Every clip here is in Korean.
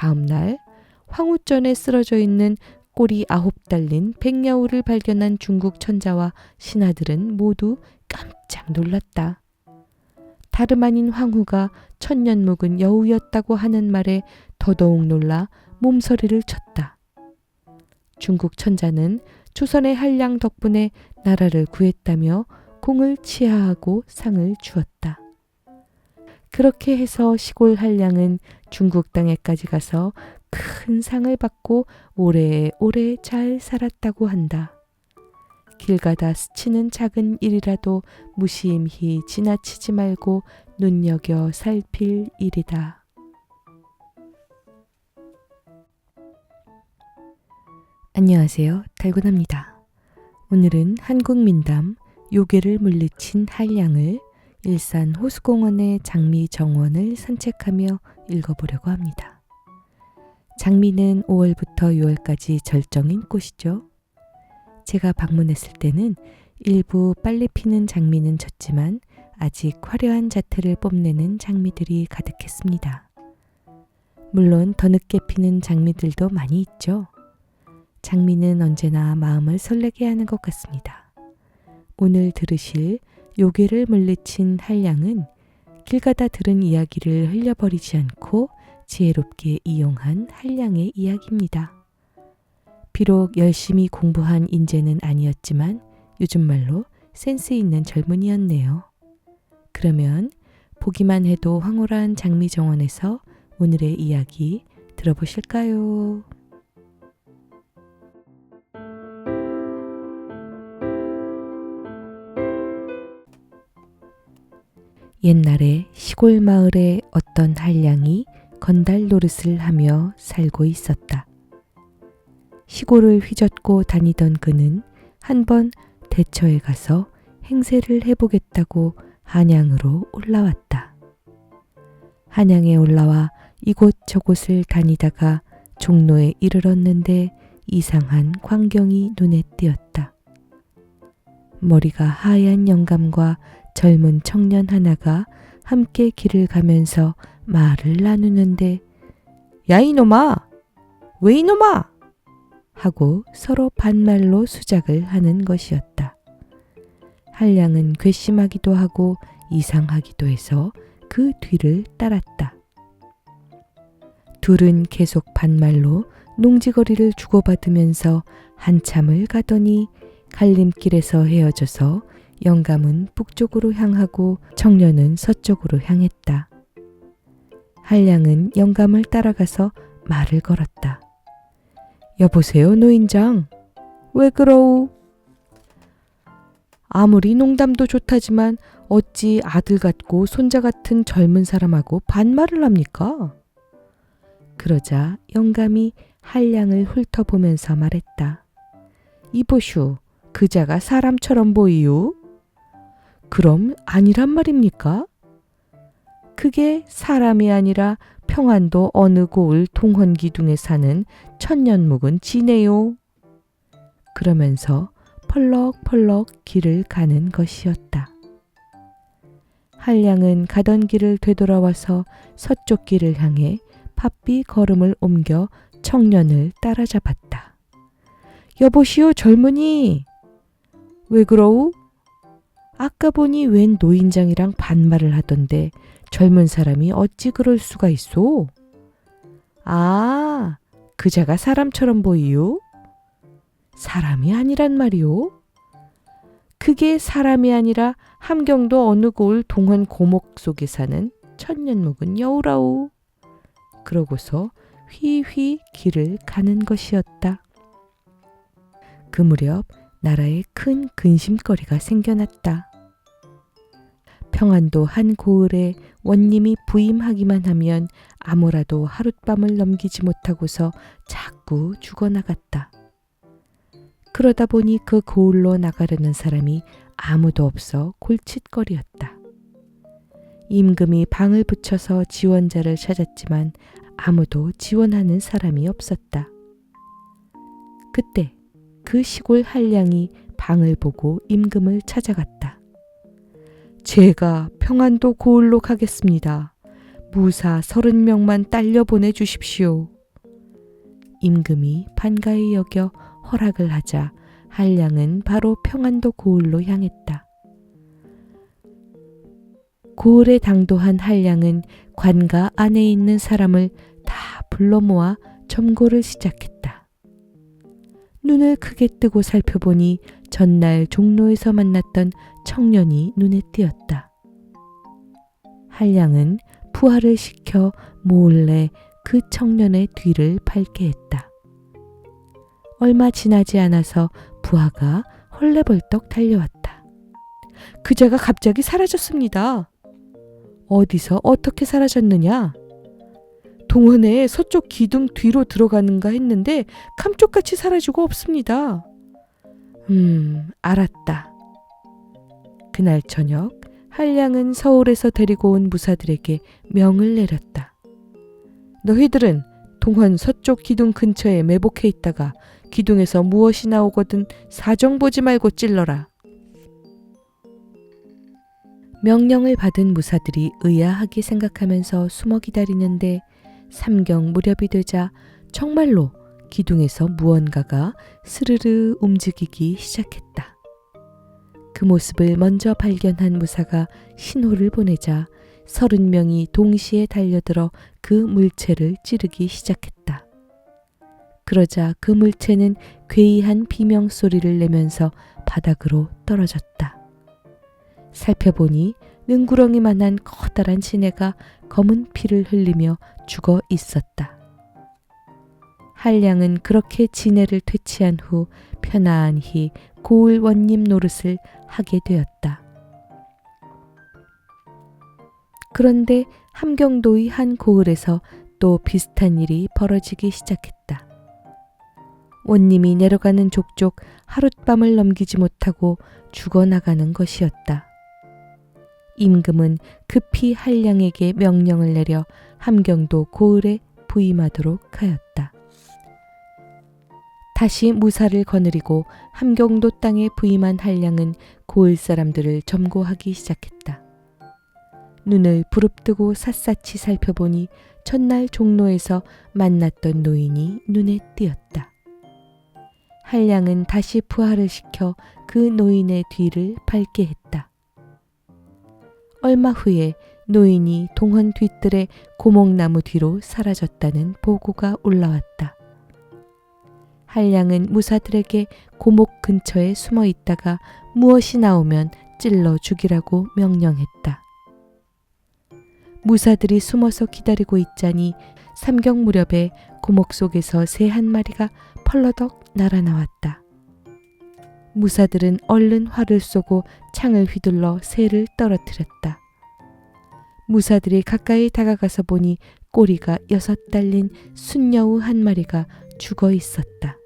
다음 날 황후전에 쓰러져 있는 꼬리 9 달린 백야우를 발견한 중국 천자와 신하들은 모두 깜짝 놀랐다. 다름 아닌 황후가 천년 묵은 여우였다고 하는 말에 더더욱 놀라 몸서리를 쳤다. 중국 천자는 조선의 한량 덕분에 나라를 구했다며 공을 치하하고 상을 주었다. 그렇게 해서 시골 한량은 중국 땅에까지 가서 큰 상을 받고 오래오래 잘 살았다고 한다. 길 가다 스치는 작은 일이라도 무심히 지나치지 말고 눈여겨 살필 일이다. 안녕하세요. 달고나입니다. 오늘은 한국민담 요괴를 물리친 한량을 일산 호수공원의 장미 정원을 산책하며 읽어보려고 합니다. 장미는 5월부터 6월까지 절정인 꽃이죠. 제가 방문했을 때는 일부 빨리 피는 장미는 졌지만 아직 화려한 자태를 뽐내는 장미들이 가득했습니다. 물론 더 늦게 피는 장미들도 많이 있죠. 장미는 언제나 마음을 설레게 하는 것 같습니다. 오늘 들으실 요괴를 물리친 한량은 길 가다 들은 이야기를 흘려버리지 않고 지혜롭게 이용한 한량의 이야기입니다. 비록 열심히 공부한 인재는 아니었지만 요즘 말로 센스 있는 젊은이였네요. 그러면 보기만 해도 황홀한 장미 정원에서 오늘의 이야기 들어보실까요? 옛날에 시골 마을에 어떤 한량이 건달 노릇을 하며 살고 있었다. 시골을 휘젓고 다니던 그는 한번 대처에 가서 행세를 해보겠다고 한양으로 올라왔다. 한양에 올라와 이곳저곳을 다니다가 종로에 이르렀는데 이상한 광경이 눈에 띄었다. 머리가 하얀 영감과 젊은 청년 하나가 함께 길을 가면서 말을 나누는데 야 이놈아! 왜 이놈아! 하고 서로 반말로 수작을 하는 것이었다. 한량은 괘씸하기도 하고 이상하기도 해서 그 뒤를 따랐다. 둘은 계속 반말로 농지거리를 주고받으면서 한참을 가더니 갈림길에서 헤어져서 영감은 북쪽으로 향하고 청년은 서쪽으로 향했다. 한량은 영감을 따라가서 말을 걸었다. 여보세요 노인장, 왜 그러우? 아무리 농담도 좋다지만 어찌 아들 같고 손자 같은 젊은 사람하고 반말을 합니까? 그러자 영감이 한량을 훑어보면서 말했다. 이보슈, 그자가 사람처럼 보이유? 그럼 아니란 말입니까? 그게 사람이 아니라 평안도 어느 고을 동헌기둥에 사는 천년 묵은 지네요. 그러면서 펄럭펄럭 길을 가는 것이었다. 한량은 가던 길을 되돌아와서 서쪽 길을 향해 바삐 걸음을 옮겨 청년을 따라잡았다. 여보시오 젊은이! 왜 그러우? 아까 보니 웬 노인장이랑 반말을 하던데 젊은 사람이 어찌 그럴 수가 있소? 아, 그자가 사람처럼 보이요? 사람이 아니란 말이오? 그게 사람이 아니라 함경도 어느 고을 동헌 고목 속에 사는 천년 묵은 여우라오. 그러고서 휘휘 길을 가는 것이었다. 그 무렵 나라에 큰 근심거리가 생겨났다. 평안도 한 고을에 원님이 부임하기만 하면 아무라도 하룻밤을 넘기지 못하고서 자꾸 죽어나갔다. 그러다 보니 그 고을로 나가려는 사람이 아무도 없어 골칫거리였다. 임금이 방을 붙여서 지원자를 찾았지만 아무도 지원하는 사람이 없었다. 그때 그 시골 한량이 방을 보고 임금을 찾아갔다. 제가 평안도 고을로 가겠습니다. 무사 30명만 딸려 보내주십시오. 임금이 반가이 여겨 허락을 하자 한량은 바로 평안도 고을로 향했다. 고을에 당도한 한량은 관가 안에 있는 사람을 다 불러 모아 점고를 시작했다. 눈을 크게 뜨고 살펴보니 전날 종로에서 만났던 청년이 눈에 띄었다. 한량은 부하를 시켜 몰래 그 청년의 뒤를 밟게 했다. 얼마 지나지 않아서 부하가 헐레벌떡 달려왔다. 그자가 갑자기 사라졌습니다. 어디서 어떻게 사라졌느냐? 동원에 서쪽 기둥 뒤로 들어가는가 했는데 감쪽같이 사라지고 없습니다. 알았다. 그날 저녁 한량은 서울에서 데리고 온 무사들에게 명을 내렸다. 너희들은 동원 서쪽 기둥 근처에 매복해 있다가 기둥에서 무엇이 나오거든 사정 보지 말고 찔러라. 명령을 받은 무사들이 의아하게 생각하면서 숨어 기다리는데 삼경 무렵이 되자 정말로 기둥에서 무언가가 스르르 움직이기 시작했다. 그 모습을 먼저 발견한 무사가 신호를 보내자 30명이 동시에 달려들어 그 물체를 찌르기 시작했다. 그러자 그 물체는 괴이한 비명소리를 내면서 바닥으로 떨어졌다. 살펴보니 능구렁이만한 커다란 지네가 검은 피를 흘리며 죽어 있었다. 한량은 그렇게 지네를 퇴치한 후 편안히 고을 원님 노릇을 하게 되었다. 그런데 함경도의 한 고을에서 또 비슷한 일이 벌어지기 시작했다. 원님이 내려가는 족족 하룻밤을 넘기지 못하고 죽어나가는 것이었다. 임금은 급히 한량에게 명령을 내려 함경도 고을에 부임하도록 하였다. 다시 무사를 거느리고 함경도 땅에 부임한 한량은 고을 사람들을 점고하기 시작했다. 눈을 부릅뜨고 샅샅이 살펴보니 첫날 종로에서 만났던 노인이 눈에 띄었다. 한량은 다시 부하를 시켜 그 노인의 뒤를 밟게 했다. 얼마 후에 노인이 동원 뒤뜰에 고목나무 뒤로 사라졌다는 보고가 올라왔다. 한량은 무사들에게 고목 근처에 숨어 있다가 무엇이 나오면 찔러 죽이라고 명령했다. 무사들이 숨어서 기다리고 있자니 삼경 무렵에 고목 속에서 새 한 마리가 펄러덕 날아나왔다. 무사들은 얼른 활을 쏘고 창을 휘둘러 새를 떨어뜨렸다. 무사들이 가까이 다가가서 보니 꼬리가 6 달린 순여우 한 마리가 죽어 있었다.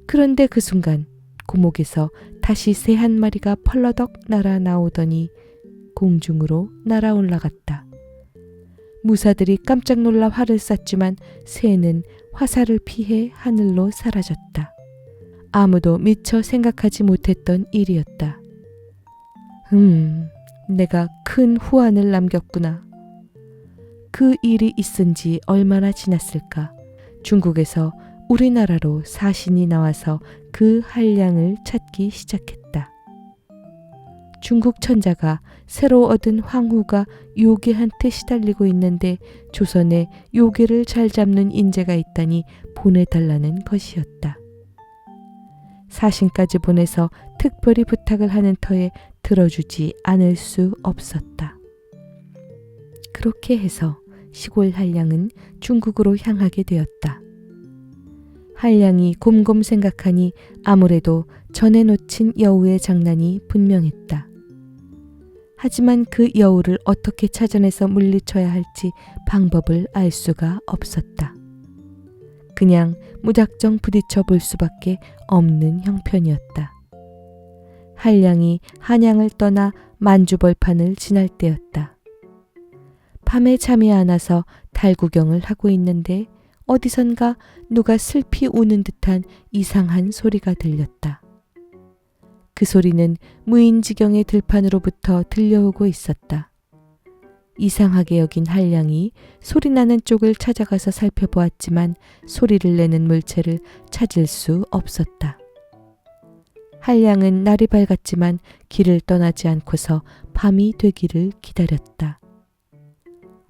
그런데 그 순간 고목에서 다시 새 한 마리가 펄러덕 날아 나오더니 공중으로 날아 올라갔다. 무사들이 깜짝 놀라 활을 쐈지만 새는 화살을 피해 하늘로 사라졌다. 아무도 미처 생각하지 못했던 일이었다. 내가 큰 후환을 남겼구나. 그 일이 있은 지 얼마나 지났을까. 중국에서 우리나라로 사신이 나와서 그 한량을 찾기 시작했다. 중국 천자가 새로 얻은 황후가 요괴한테 시달리고 있는데 조선에 요괴를 잘 잡는 인재가 있다니 보내달라는 것이었다. 사신까지 보내서 특별히 부탁을 하는 터에 들어주지 않을 수 없었다. 그렇게 해서 시골 한량은 중국으로 향하게 되었다. 한량이 곰곰 생각하니 아무래도 전에 놓친 여우의 장난이 분명했다. 하지만 그 여우를 어떻게 찾아내서 물리쳐야 할지 방법을 알 수가 없었다. 그냥 무작정 부딪혀 볼 수밖에 없는 형편이었다. 한량이 한양을 떠나 만주벌판을 지날 때였다. 밤에 잠이 안 와서 달 구경을 하고 있는데 어디선가 누가 슬피 우는 듯한 이상한 소리가 들렸다. 그 소리는 무인지경의 들판으로부터 들려오고 있었다. 이상하게 여긴 한량이 소리나는 쪽을 찾아가서 살펴보았지만 소리를 내는 물체를 찾을 수 없었다. 한량은 날이 밝았지만 길을 떠나지 않고서 밤이 되기를 기다렸다.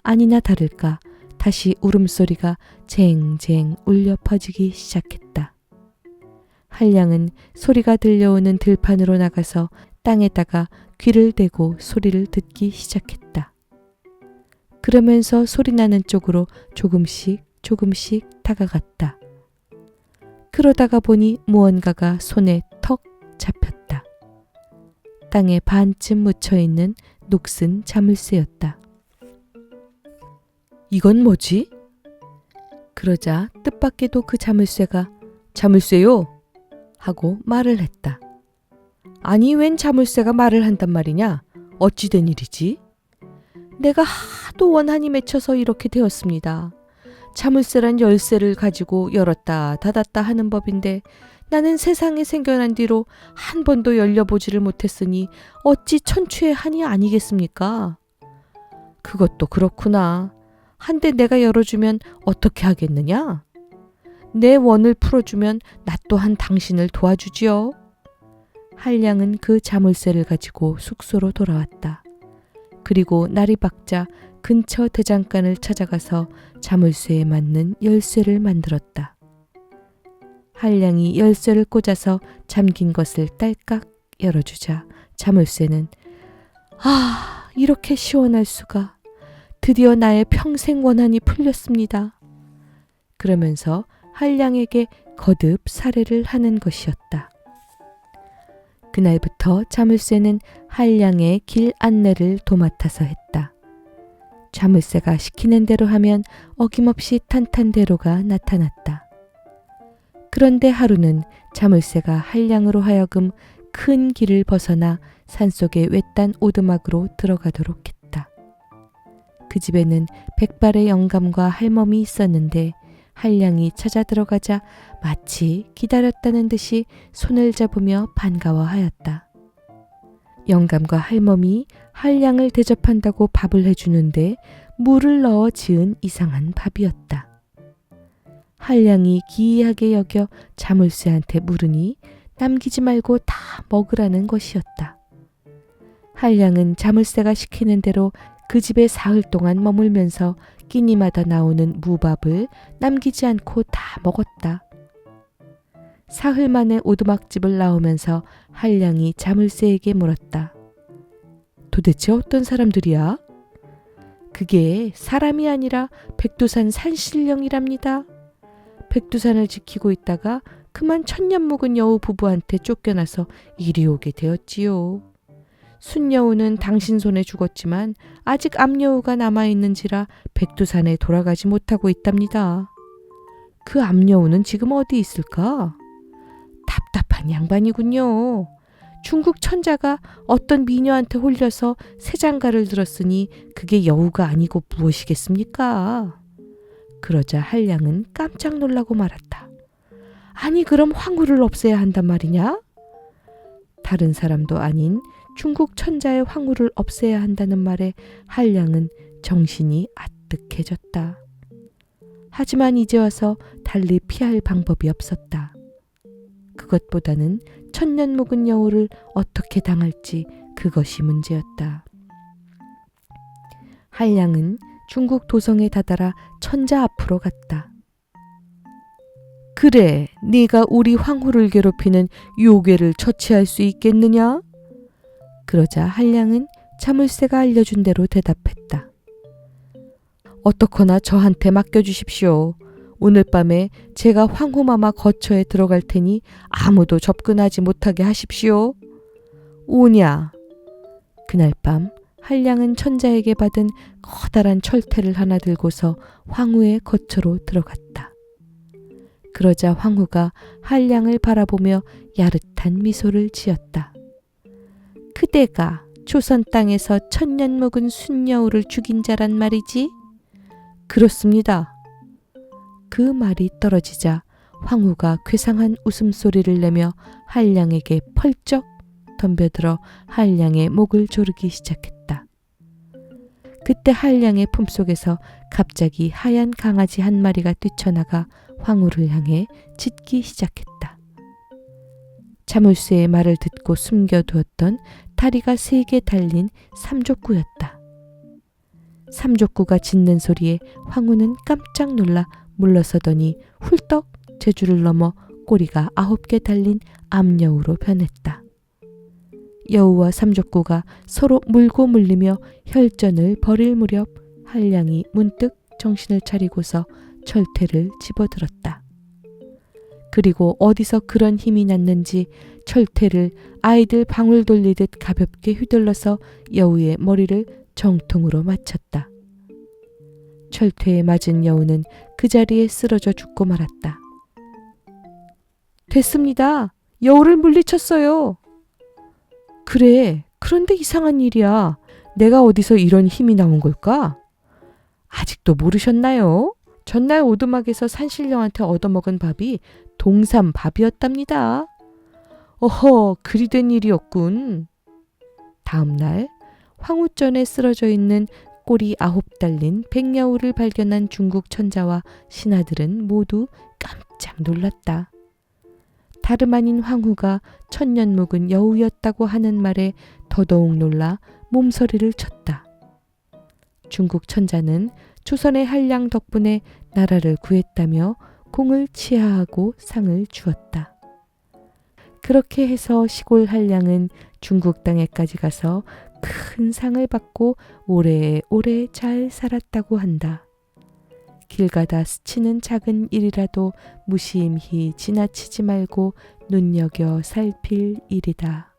아니나 다를까 다시 울음소리가 쟁쟁 울려 퍼지기 시작했다. 한량은 소리가 들려오는 들판으로 나가서 땅에다가 귀를 대고 소리를 듣기 시작했다. 그러면서 소리나는 쪽으로 조금씩 다가갔다. 그러다가 보니 무언가가 손에 턱 잡혔다. 땅에 반쯤 묻혀있는 녹슨 자물쇠였다. 이건 뭐지? 그러자 뜻밖에도 그 자물쇠가 자물쇠요? 하고 말을 했다. 아니 웬 자물쇠가 말을 한단 말이냐? 어찌 된 일이지? 내가 하도 원한이 맺혀서 이렇게 되었습니다. 자물쇠란 열쇠를 가지고 열었다 닫았다 하는 법인데 나는 세상에 생겨난 뒤로 한 번도 열려보지를 못했으니 어찌 천추의 한이 아니겠습니까? 그것도 그렇구나. 한데 내가 열어주면 어떻게 하겠느냐? 내 원을 풀어주면 나 또한 당신을 도와주지요. 한량은 그 자물쇠를 가지고 숙소로 돌아왔다. 그리고 날이 밝자 근처 대장간을 찾아가서 자물쇠에 맞는 열쇠를 만들었다. 한량이 열쇠를 꽂아서 잠긴 것을 딸깍 열어주자 자물쇠는 이렇게 시원할 수가. 드디어 나의 평생 원한이 풀렸습니다. 그러면서 한량에게 거듭 살해를 하는 것이었다. 그날부터 자물쇠는 한량의 길 안내를 도맡아서 했다. 자물쇠가 시키는 대로 하면 어김없이 탄탄대로가 나타났다. 그런데 하루는 자물쇠가 한량으로 하여금 큰 길을 벗어나 산속의 외딴 오두막으로 들어가도록 했다. 그 집에는 백발의 영감과 할멈이 있었는데 한량이 찾아 들어가자 마치 기다렸다는 듯이 손을 잡으며 반가워하였다. 영감과 할멈이 한량을 대접한다고 밥을 해주는데 물을 넣어 지은 이상한 밥이었다. 한량이 기이하게 여겨 자물쇠한테 물으니 남기지 말고 다 먹으라는 것이었다. 한량은 자물쇠가 시키는 대로 그 집에 사흘 동안 머물면서 끼니마다 나오는 무밥을 남기지 않고 다 먹었다. 사흘 만에 오두막집을 나오면서 한량이 자물쇠에게 물었다. 도대체 어떤 사람들이야? 그게 사람이 아니라 백두산 산신령이랍니다. 백두산을 지키고 있다가 그만 천년 묵은 여우 부부한테 쫓겨나서 이리 오게 되었지요. 순여우는 당신 손에 죽었지만 아직 암여우가 남아있는지라 백두산에 돌아가지 못하고 있답니다. 그 암여우는 지금 어디 있을까? 답답한 양반이군요. 중국 천자가 어떤 미녀한테 홀려서 새장가를 들었으니 그게 여우가 아니고 무엇이겠습니까? 그러자 한량은 깜짝 놀라고 말았다. 아니 그럼 황후를 없애야 한단 말이냐? 다른 사람도 아닌 중국 천자의 황후를 없애야 한다는 말에 한량은 정신이 아뜩해졌다. 하지만 이제 와서 달리 피할 방법이 없었다. 그것보다는 천년 묵은 여우를 어떻게 당할지 그것이 문제였다. 한량은 중국 도성에 다다라 천자 앞으로 갔다. 그래, 네가 우리 황후를 괴롭히는 요괴를 처치할 수 있겠느냐? 그러자 한량은 자물쇠가 알려준 대로 대답했다. 어떻거나 저한테 맡겨주십시오. 오늘 밤에 제가 황후마마 거처에 들어갈 테니 아무도 접근하지 못하게 하십시오. 오냐. 그날 밤 한량은 천자에게 받은 커다란 철퇴를 하나 들고서 황후의 거처로 들어갔다. 그러자 황후가 한량을 바라보며 야릇한 미소를 지었다. 그대가 조선 땅에서 천년 묵은 순여우를 죽인 자란 말이지? 그렇습니다. 그 말이 떨어지자 황후가 괴상한 웃음소리를 내며 한량에게 펄쩍 덤벼들어 한량의 목을 조르기 시작했다. 그때 한량의 품속에서 갑자기 하얀 강아지 한 마리가 뛰쳐나가 황후를 향해 짖기 시작했다. 자물쇠의 말을 듣고 숨겨두었던 다리가 3개 달린 삼족구였다. 삼족구가 짖는 소리에 황후는 깜짝 놀라 물러서더니 훌떡 제주를 넘어 꼬리가 9개 달린 암여우로 변했다. 여우와 삼족구가 서로 물고 물리며 혈전을 벌일 무렵 한량이 문득 정신을 차리고서 철퇴를 집어들었다. 그리고 어디서 그런 힘이 났는지 철퇴를 아이들 방울 돌리듯 가볍게 휘둘러서 여우의 머리를 정통으로 맞췄다. 철퇴에 맞은 여우는 그 자리에 쓰러져 죽고 말았다. 됐습니다. 여우를 물리쳤어요. 그래, 그런데 이상한 일이야. 내가 어디서 이런 힘이 나온 걸까? 아직도 모르셨나요? 전날 오두막에서 산신령한테 얻어먹은 밥이 동삼밥이었답니다. 어허, 그리 된 일이었군. 다음 날 황후전에 쓰러져 있는 꼬리 9 달린 백여우를 발견한 중국 천자와 신하들은 모두 깜짝 놀랐다. 다름 아닌 황후가 천년 묵은 여우였다고 하는 말에 더더욱 놀라 몸서리를 쳤다. 중국 천자는 조선의 한량 덕분에 나라를 구했다며 공을 치하하고 상을 주었다. 그렇게 해서 시골 한량은 중국 땅에까지 가서 큰 상을 받고 오래오래 잘 살았다고 한다. 길 가다 스치는 작은 일이라도 무심히 지나치지 말고 눈여겨 살필 일이다.